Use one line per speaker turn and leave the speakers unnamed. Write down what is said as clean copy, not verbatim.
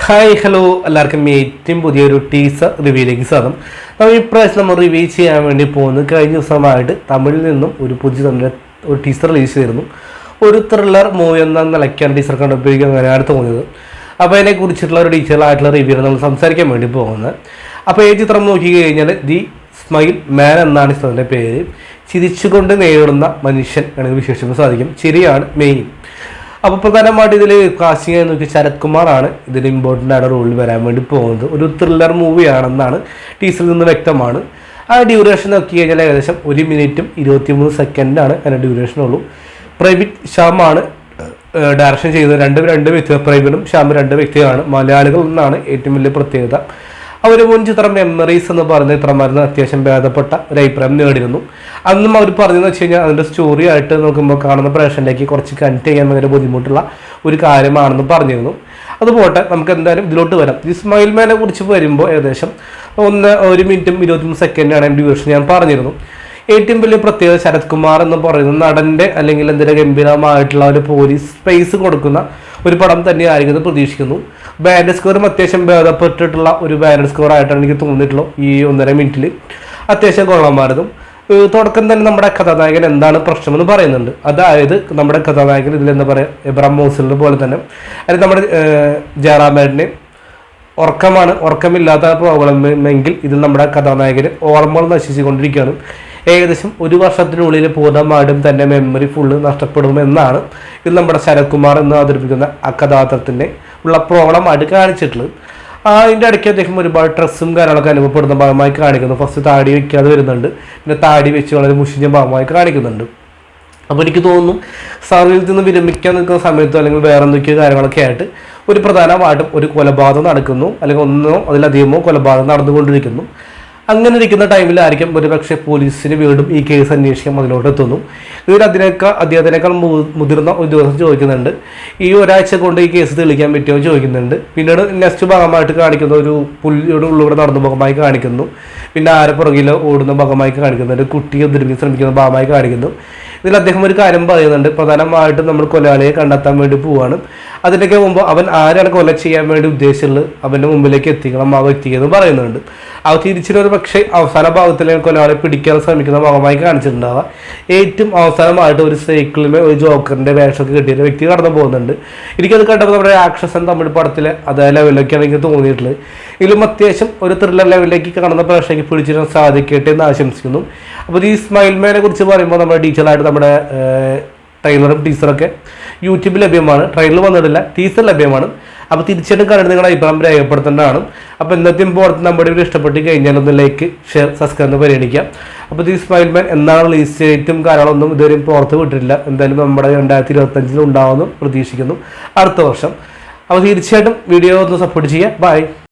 Hi hello എല്ലാവർക്കും ഏറ്റവും പുതിയൊരു ടീസർ റിവ്യൂയിലേക്ക് സ്വാഗതം. ഇപ്രാവശ്യം നമ്മൾ റിവ്യൂ ചെയ്യാൻ വേണ്ടി പോകുന്നത് കഴിഞ്ഞ ദിവസമായിട്ട് തമിഴിൽ നിന്നും ഒരു പുതിയ ഒരു ടീസർ റിലീസ് ചെയ്തിരുന്നു. ഒരു ത്രില്ലർ മൂവി എന്ന നിലയ്ക്കാണ് ടീസർ കണ്ടുപിടിക്കാൻ അങ്ങനെയാണ് തോന്നിയത്. അപ്പോൾ അതിനെക്കുറിച്ചിട്ടുള്ള ഒരു ഡീറ്റെയിൽ ആയിട്ടുള്ള റിവ്യൂ നമ്മൾ സംസാരിക്കാൻ വേണ്ടി പോകുന്നത്. അപ്പോൾ ഈ ചിത്രം നോക്കി കഴിഞ്ഞാൽ ദി സ്മൈൽ മാൻ എന്നാണ് ചിത്രത്തിൻ്റെ പേര്. ചിരിച്ചുകൊണ്ട് നേരിടുന്ന മനുഷ്യൻ ആണെങ്കിൽ വിശേഷിക്കാൻ സാധിക്കും. ചിരിയാണ് മെയിൻ. അപ്പോൾ പ്രധാനമായിട്ട് ഇതിൽ കാസ്റ്റിംഗ് നോക്കി ശരത് കുമാറാണ് ഇതിൽ ഇമ്പോർട്ടൻ്റ് ആയിട്ട് റോളിൽ വരാൻ വേണ്ടി പോകുന്നത്. ഒരു ത്രില്ലർ മൂവിയാണെന്നാണ് ടീസറിൽ നിന്ന് വ്യക്തമാണ്. ആ ഡ്യൂറേഷൻ നോക്കി കഴിഞ്ഞാൽ ഏകദേശം 1 മിനിറ്റും 23 സെക്കൻഡാണ് അതിൻ്റെ ഡ്യൂറേഷനുള്ളൂ. പ്രൈവിറ്റ് ശ്യാമാണ് ഡയറക്ഷൻ ചെയ്യുന്നത്. രണ്ട് വ്യക്തികൾ, പ്രൈവിറ്റും ശ്യാമും 2 വ്യക്തികളാണ്. മലയാളികളിൽ നിന്നാണ് ഏറ്റവും വലിയ പ്രത്യേകത. അവർ മുൻ ചിത്രം മെമ്മറീസ് എന്ന് പറയുന്ന ചിത്രമായിരുന്നു അത്യാവശ്യം ഭേദപ്പെട്ട ഒരു അഭിപ്രായം നേടിയിരുന്നു. അന്നും അവർ പറഞ്ഞതെന്ന് വെച്ച് കഴിഞ്ഞാൽ അതിൻ്റെ സ്റ്റോറി ആയിട്ട് നോക്കുമ്പോൾ കാണുന്ന പ്രേക്ഷകരിലേക്ക് കുറച്ച് കണക്ട് ചെയ്യാൻ ഭയങ്കര ബുദ്ധിമുട്ടുള്ള ഒരു കാര്യമാണെന്ന് പറഞ്ഞിരുന്നു. അതുപോട്ടെ, നമുക്ക് എന്തായാലും ഇതിലോട്ട് വരാം. ഈ സ്മൈൽ മാനെ കുറിച്ച് വരുമ്പോൾ ഏകദേശം 1 മിനിറ്റും 23 സെക്കൻഡാണ് എൻ്റെ ഡ്യൂറേഷൻ ഞാൻ പറഞ്ഞിരുന്നു. ഏറ്റവും വലിയ പ്രത്യേകത ശരത് കുമാർ എന്ന് പറയുന്ന നടൻ്റെ അല്ലെങ്കിൽ എന്തെങ്കിലും ഗംഭീരമായിട്ടുള്ള ഒരു പോലീസ് സ്പേസ് കൊടുക്കുന്ന ഒരു പടം തന്നെയായിരിക്കും പ്രതീക്ഷിക്കുന്നു. ബാൻഡ് സ്കോറും അത്യാവശ്യം ഭേദപ്പെട്ടിട്ടുള്ള ഒരു ബാൻഡ് സ്കോർ ആയിട്ടാണ് എനിക്ക് തോന്നിയിട്ടുള്ളൂ. ഈ 1.5 മിനിറ്റിൽ അത്യാവശ്യം കൊള്ളാമായിരുന്നു. തുടക്കം തന്നെ നമ്മുടെ കഥാനായകൻ എന്താണ് പ്രശ്നമെന്ന് പറയുന്നുണ്ട്. അതായത് നമ്മുടെ കഥാനായകൻ ഇതിലെന്താ പറയുക, എബ്രാം മോസിലിനെ പോലെ തന്നെ അതായത് നമ്മുടെ ജയറാമേട്ടന് ഉറക്കമില്ലാത്ത പ്രോബ്ലമെങ്കിൽ ഇതിൽ നമ്മുടെ കഥാനായകന് ഓർമ്മകൾ നശിച്ചുകൊണ്ടിരിക്കുകയാണ്. ഏകദേശം 1 വർഷത്തിനുള്ളിൽ പൂർണ്ണമായിട്ടും തന്നെ മെമ്മറി ഫുള്ള് നഷ്ടപ്പെടുമെന്നാണ് ഇത് നമ്മുടെ ശരത് കുമാർ എന്ന് അവതരിപ്പിക്കുന്ന ആ കഥാപാത്രത്തിൻ്റെ ഉള്ള പ്രോബ്ലമായിട്ട് കാണിച്ചിട്ടുള്ളത്. അതിൻ്റെ ഇടയ്ക്ക് അദ്ദേഹം ഒരുപാട് സ്ട്രെസ്സും കാര്യങ്ങളൊക്കെ അനുഭവപ്പെടുന്ന ഭാഗമായി കാണിക്കുന്നു. ഫസ്റ്റ് താടി വയ്ക്കാതെ വരുന്നുണ്ട്, പിന്നെ താടി വെച്ച് വളരെ മുഷിഞ്ഞ ഭാഗമായി കാണിക്കുന്നുണ്ട്. അപ്പോൾ എനിക്ക് തോന്നുന്നു സർവീസിൽ നിന്ന് വിരമിക്കാൻ നിൽക്കുന്ന സമയത്തോ അല്ലെങ്കിൽ വേറെ എന്തൊക്കെയോ കാര്യങ്ങളൊക്കെ ആയിട്ട് ഒരു പ്രധാനമായിട്ടും ഒരു കൊലപാതകം നടക്കുന്നു, അല്ലെങ്കിൽ ഒന്നോ അതിലധികമോ കൊലപാതകം നടന്നുകൊണ്ടിരിക്കുന്നു. അങ്ങനെ ഇരിക്കുന്ന ടൈമിലായിരിക്കും ഒരുപക്ഷെ പോലീസിന് വീണ്ടും ഈ കേസ് അന്വേഷിക്കാൻ അതിലോട്ട് എത്തുന്നു. ഇതിൽ അദ്ദേഹത്തിനേക്കാൾ മുതിർന്ന ഉദ്യോഗസ്ഥർ ചോദിക്കുന്നുണ്ട്, ഈ ഒരാഴ്ച കൊണ്ട് ഈ കേസ് തെളിയിക്കാൻ പറ്റുമോ ചോദിക്കുന്നുണ്ട്. പിന്നീട് നെക്സ്റ്റ് ഭാഗമായിട്ട് കാണിക്കുന്ന ഒരു പുല്ലിയുടെ ഉള്ളിലൂടെ നടന്ന ഭാഗമായി കാണിക്കുന്നു. പിന്നെ ആരെ പുറകിൽ ഓടുന്ന ഭാഗമായി കാണിക്കുന്നുണ്ട്. കുട്ടിയെ ഉദ്ധരിക്കാൻ ശ്രമിക്കുന്ന ഭാഗമായി കാണിക്കുന്നു. ഇതിൽ അദ്ദേഹം ഒരു കാര്യം പറയുന്നുണ്ട്, പ്രധാനമായിട്ടും നമ്മൾ കൊലയാളിയെ കണ്ടെത്താൻ വേണ്ടി പോവുകയാണ്. അതിനൊക്കെ മുമ്പ് അവൻ ആരാണ് കൊല ചെയ്യാൻ വേണ്ടി ഉദ്ദേശിച്ചുള്ളത് അവൻ്റെ മുമ്പിലേക്ക് എത്തിക്കണം ആ വ്യക്തിക്ക് എന്ന് പറയുന്നുണ്ട്. ആ തിരിച്ചിട്ടൊരു പക്ഷേ അവസാന ഭാഗത്തിലെ കൊലയാളിയെ പിടിക്കാൻ ശ്രമിക്കുന്ന ഭാഗമായി കാണിച്ചിട്ടുണ്ടാവുക. ഏറ്റവും അവസാനമായിട്ട് ഒരു സൈക്കിളിൽ ഒരു ജോക്കറിൻ്റെ വേഷമൊക്കെ കിട്ടിയ വ്യക്തി കടന്നു പോകുന്നുണ്ട്. എനിക്കത് കണ്ടപ്പോൾ നമ്മുടെ ആക്ഷസൻ തമിഴ് പടത്തിലെ അതേ ലെവലിലേക്കാണ് എനിക്ക് തോന്നിയിട്ടുള്ളത്. ഇതിലും അത്യാവശ്യം ഒരു ത്രില്ലർ ലെവലിലേക്ക് കാണുന്ന പ്രേക്ഷകർക്ക് പിടിച്ചിടാൻ സാധിക്കട്ടെ എന്ന് ആശംസിക്കുന്നു. അപ്പോൾ ഈ സ്മൈൽ മാനെ കുറിച്ച് പറയുമ്പോൾ നമ്മുടെ ഡീറ്റെയിലായിട്ട് നമ്മുടെ ട്രെയിലറും ടീസറൊക്കെ യൂട്യൂബിൽ ലഭ്യമാണ്. ട്രെയിലർ വന്നിട്ടില്ല, ടീസർ ലഭ്യമാണ്. അപ്പോൾ തീർച്ചയായിട്ടും കണ്ടിട്ട് നിങ്ങളുടെ അഭിപ്രായം രേഖപ്പെടുത്തേണ്ടതാണ്. അപ്പോൾ ഇന്നത്തെയും പുറത്ത് നമ്മുടെ വീഡിയോ ഇഷ്ടപ്പെട്ട് കഴിഞ്ഞാൽ ഒന്ന് ലൈക്ക്, ഷെയർ, സബ്സ്ക്രൈബ് എന്ന് പരിഗണിക്കാം. അപ്പോൾ ഈ സ്മൈൽ മാൻ എന്നാണ് റിലീസ് ഡേറ്റും കാര്യങ്ങളൊന്നും ഇതുവരെയും പുറത്ത് വിട്ടിട്ടില്ല. എന്തായാലും നമ്മുടെ 2025 ഉണ്ടാവുമെന്ന് പ്രതീക്ഷിക്കുന്നു, അടുത്ത വർഷം. അപ്പോൾ തീർച്ചയായിട്ടും വീഡിയോ ഒന്ന് സപ്പോർട്ട് ചെയ്യുക. ബൈ.